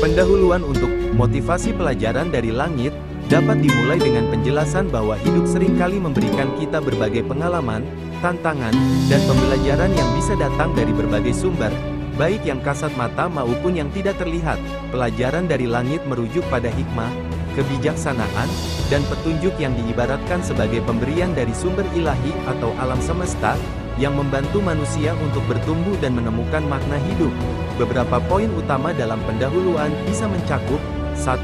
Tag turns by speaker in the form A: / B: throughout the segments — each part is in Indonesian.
A: Pendahuluan untuk motivasi pelajaran dari langit dapat dimulai dengan penjelasan bahwa hidup seringkali memberikan kita berbagai pengalaman, tantangan, dan pembelajaran yang bisa datang dari berbagai sumber, baik yang kasat mata maupun yang tidak terlihat. Pelajaran dari langit merujuk pada hikmah, kebijaksanaan, dan petunjuk yang diibaratkan sebagai pemberian dari sumber ilahi atau alam semesta, yang membantu manusia untuk bertumbuh dan menemukan makna hidup. Beberapa poin utama dalam pendahuluan bisa mencakup: 1.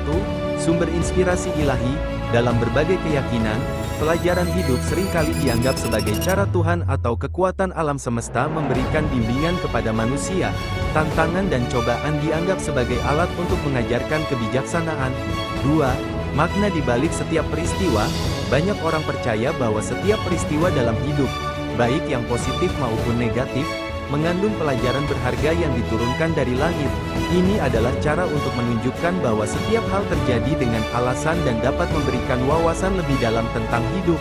A: Sumber inspirasi ilahi. Dalam berbagai keyakinan, pelajaran hidup seringkali dianggap sebagai cara Tuhan atau kekuatan alam semesta memberikan bimbingan kepada manusia. Tantangan dan cobaan dianggap sebagai alat untuk mengajarkan kebijaksanaan. 2. Makna di balik setiap peristiwa. Banyak orang percaya bahwa setiap peristiwa dalam hidup, baik yang positif maupun negatif, mengandung pelajaran berharga yang diturunkan dari langit. Ini adalah cara untuk menunjukkan bahwa setiap hal terjadi dengan alasan dan dapat memberikan wawasan lebih dalam tentang hidup.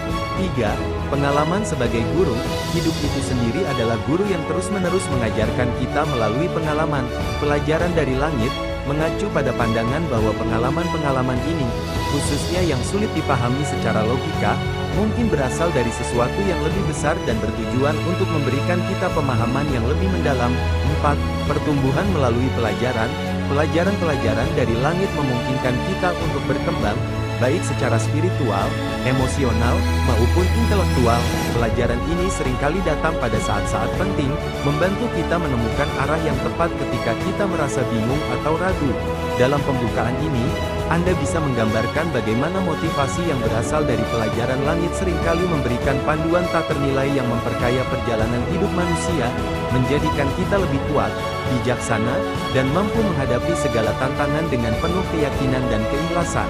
A: 3. Pengalaman sebagai guru. Hidup itu sendiri adalah guru yang terus-menerus mengajarkan kita melalui pengalaman. Pelajaran dari langit mengacu pada pandangan bahwa pengalaman-pengalaman ini, khususnya yang sulit dipahami secara logika, mungkin berasal dari sesuatu yang lebih besar dan bertujuan untuk memberikan kita pemahaman yang lebih mendalam. 4. Pertumbuhan melalui pelajaran. Pelajaran-pelajaran dari langit memungkinkan kita untuk berkembang, baik secara spiritual, emosional, maupun intelektual. Pelajaran ini seringkali datang pada saat-saat penting, membantu kita menemukan arah yang tepat ketika kita merasa bingung atau ragu. Dalam pembukaan ini, Anda bisa menggambarkan bagaimana motivasi yang berasal dari pelajaran langit seringkali memberikan panduan tak ternilai yang memperkaya perjalanan hidup manusia, menjadikan kita lebih kuat, bijaksana, dan mampu menghadapi segala tantangan dengan penuh keyakinan dan keikhlasan.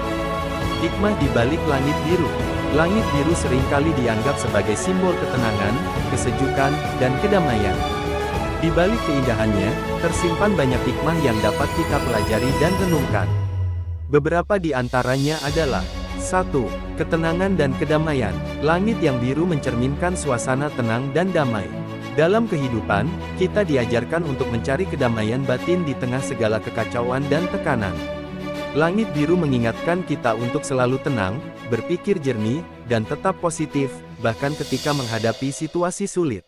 A: Hikmah di balik langit biru. Langit biru seringkali dianggap sebagai simbol ketenangan, kesejukan, dan kedamaian. Di balik keindahannya, tersimpan banyak hikmah yang dapat kita pelajari dan renungkan. Beberapa di antaranya adalah: 1. Ketenangan dan kedamaian. Langit yang biru mencerminkan suasana tenang dan damai. Dalam kehidupan, kita diajarkan untuk mencari kedamaian batin di tengah segala kekacauan dan tekanan. Langit biru mengingatkan kita untuk selalu tenang, berpikir jernih, dan tetap positif, bahkan ketika menghadapi situasi sulit.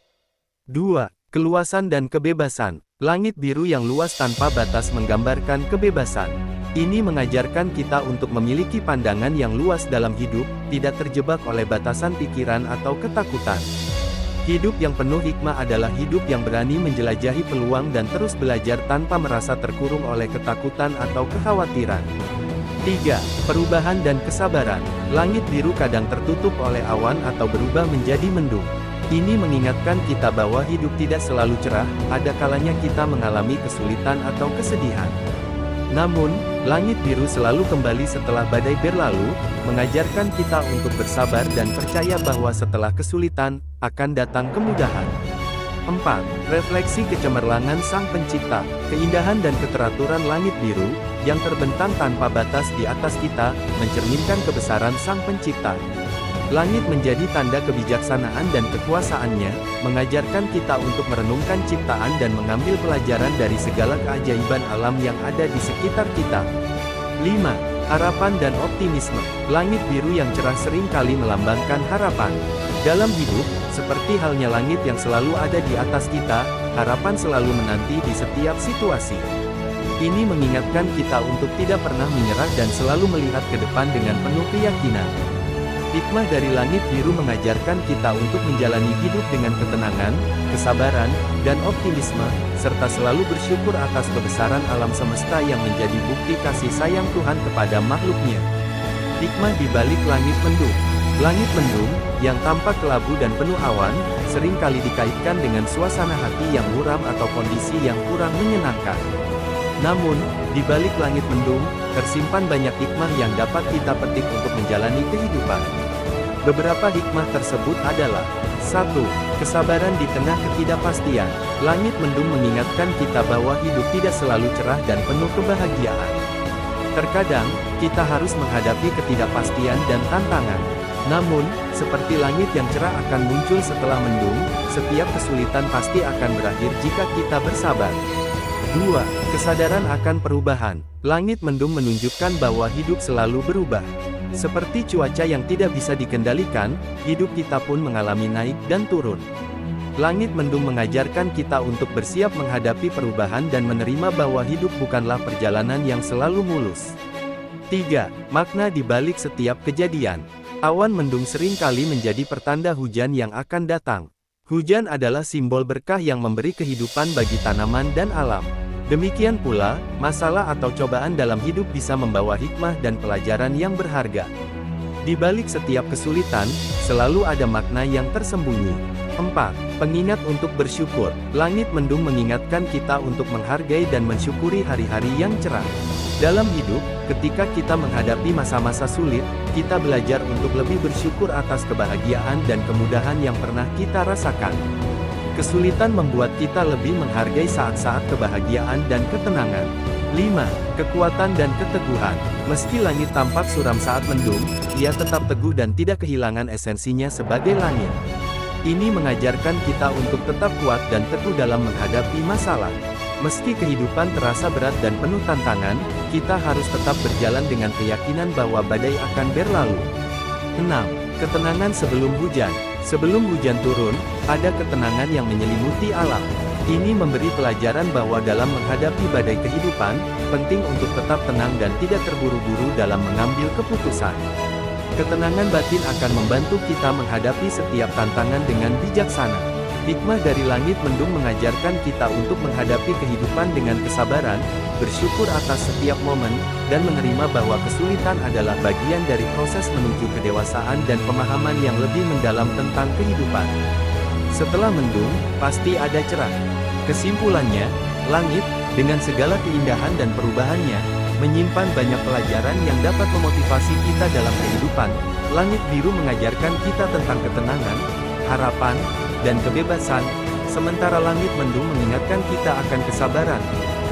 A: 2. Keluasan dan kebebasan. Langit biru yang luas tanpa batas menggambarkan kebebasan. Ini mengajarkan kita untuk memiliki pandangan yang luas dalam hidup, tidak terjebak oleh batasan pikiran atau ketakutan. Hidup yang penuh hikmah adalah hidup yang berani menjelajahi peluang dan terus belajar tanpa merasa terkurung oleh ketakutan atau kekhawatiran. 3. Perubahan dan kesabaran. Langit biru kadang tertutup oleh awan atau berubah menjadi mendung. Ini mengingatkan kita bahwa hidup tidak selalu cerah, ada kalanya kita mengalami kesulitan atau kesedihan. Namun, langit biru selalu kembali setelah badai berlalu, mengajarkan kita untuk bersabar dan percaya bahwa setelah kesulitan, akan datang kemudahan. 4. Refleksi kecemerlangan Sang Pencipta. Keindahan dan keteraturan langit biru, yang terbentang tanpa batas di atas kita, mencerminkan kebesaran Sang Pencipta. Langit menjadi tanda kebijaksanaan dan kekuasaannya, mengajarkan kita untuk merenungkan ciptaan dan mengambil pelajaran dari segala keajaiban alam yang ada di sekitar kita. 5. Harapan dan optimisme. Langit biru yang cerah seringkali melambangkan harapan. Dalam hidup, seperti halnya langit yang selalu ada di atas kita, harapan selalu menanti di setiap situasi. Ini mengingatkan kita untuk tidak pernah menyerah dan selalu melihat ke depan dengan penuh keyakinan. Hikmah dari langit biru mengajarkan kita untuk menjalani hidup dengan ketenangan, kesabaran, dan optimisme, serta selalu bersyukur atas kebesaran alam semesta yang menjadi bukti kasih sayang Tuhan kepada makhluknya. Hikmah di balik langit mendung. Langit mendung, yang tampak kelabu dan penuh awan, seringkali dikaitkan dengan suasana hati yang muram atau kondisi yang kurang menyenangkan. Namun, di balik langit mendung, tersimpan banyak hikmah yang dapat kita petik untuk menjalani kehidupan. Beberapa hikmah tersebut adalah: 1. Kesabaran di tengah ketidakpastian. Langit mendung mengingatkan kita bahwa hidup tidak selalu cerah dan penuh kebahagiaan. Terkadang, kita harus menghadapi ketidakpastian dan tantangan. Namun, seperti langit yang cerah akan muncul setelah mendung, setiap kesulitan pasti akan berakhir jika kita bersabar. 2. Kesadaran akan perubahan. Langit mendung menunjukkan bahwa hidup selalu berubah. Seperti cuaca yang tidak bisa dikendalikan, hidup kita pun mengalami naik dan turun. Langit mendung mengajarkan kita untuk bersiap menghadapi perubahan dan menerima bahwa hidup bukanlah perjalanan yang selalu mulus. 3. Makna di balik setiap kejadian. Awan mendung sering kali menjadi pertanda hujan yang akan datang. Hujan adalah simbol berkah yang memberi kehidupan bagi tanaman dan alam. Demikian pula, masalah atau cobaan dalam hidup bisa membawa hikmah dan pelajaran yang berharga. Di balik setiap kesulitan, selalu ada makna yang tersembunyi. 4. Pengingat untuk bersyukur. Langit mendung mengingatkan kita untuk menghargai dan mensyukuri hari-hari yang cerah. Dalam hidup, ketika kita menghadapi masa-masa sulit, kita belajar untuk lebih bersyukur atas kebahagiaan dan kemudahan yang pernah kita rasakan. Kesulitan membuat kita lebih menghargai saat-saat kebahagiaan dan ketenangan. 5. Kekuatan dan keteguhan. Meski langit tampak suram saat mendung, ia tetap teguh dan tidak kehilangan esensinya sebagai langit. Ini mengajarkan kita untuk tetap kuat dan teguh dalam menghadapi masalah. Meski kehidupan terasa berat dan penuh tantangan, kita harus tetap berjalan dengan keyakinan bahwa badai akan berlalu. 6. Ketenangan sebelum hujan. Sebelum hujan turun, ada ketenangan yang menyelimuti alam. Ini memberi pelajaran bahwa dalam menghadapi badai kehidupan, penting untuk tetap tenang dan tidak terburu-buru dalam mengambil keputusan. Ketenangan batin akan membantu kita menghadapi setiap tantangan dengan bijaksana. Hikmah dari langit mendung mengajarkan kita untuk menghadapi kehidupan dengan kesabaran, bersyukur atas setiap momen, dan menerima bahwa kesulitan adalah bagian dari proses menuju kedewasaan dan pemahaman yang lebih mendalam tentang kehidupan. Setelah mendung, pasti ada cerah. Kesimpulannya, langit, dengan segala keindahan dan perubahannya, menyimpan banyak pelajaran yang dapat memotivasi kita dalam kehidupan. Langit biru mengajarkan kita tentang ketenangan, harapan, dan kebebasan, sementara langit mendung mengingatkan kita akan kesabaran,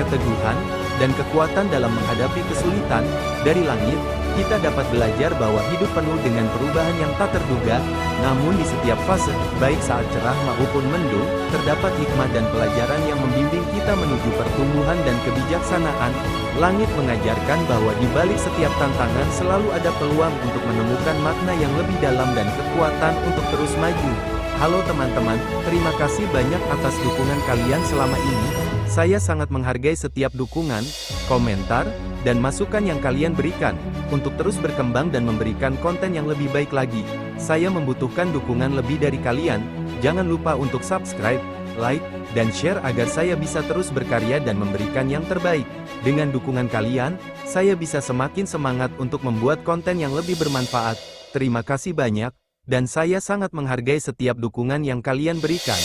A: keteguhan, dan kekuatan dalam menghadapi kesulitan. Dari langit, kita dapat belajar bahwa hidup penuh dengan perubahan yang tak terduga, namun di setiap fase, baik saat cerah maupun mendung, terdapat hikmah dan pelajaran yang membimbing kita menuju pertumbuhan dan kebijaksanaan. Langit mengajarkan bahwa di balik setiap tantangan selalu ada peluang untuk menemukan makna yang lebih dalam dan kekuatan untuk terus maju. Halo teman-teman, terima kasih banyak atas dukungan kalian selama ini. Saya sangat menghargai setiap dukungan, komentar, dan masukan yang kalian berikan, untuk terus berkembang dan memberikan konten yang lebih baik lagi. Saya membutuhkan dukungan lebih dari kalian. Jangan lupa untuk subscribe, like, dan share agar saya bisa terus berkarya dan memberikan yang terbaik. Dengan dukungan kalian, saya bisa semakin semangat untuk membuat konten yang lebih bermanfaat. Terima kasih banyak. Dan saya sangat menghargai setiap dukungan yang kalian berikan.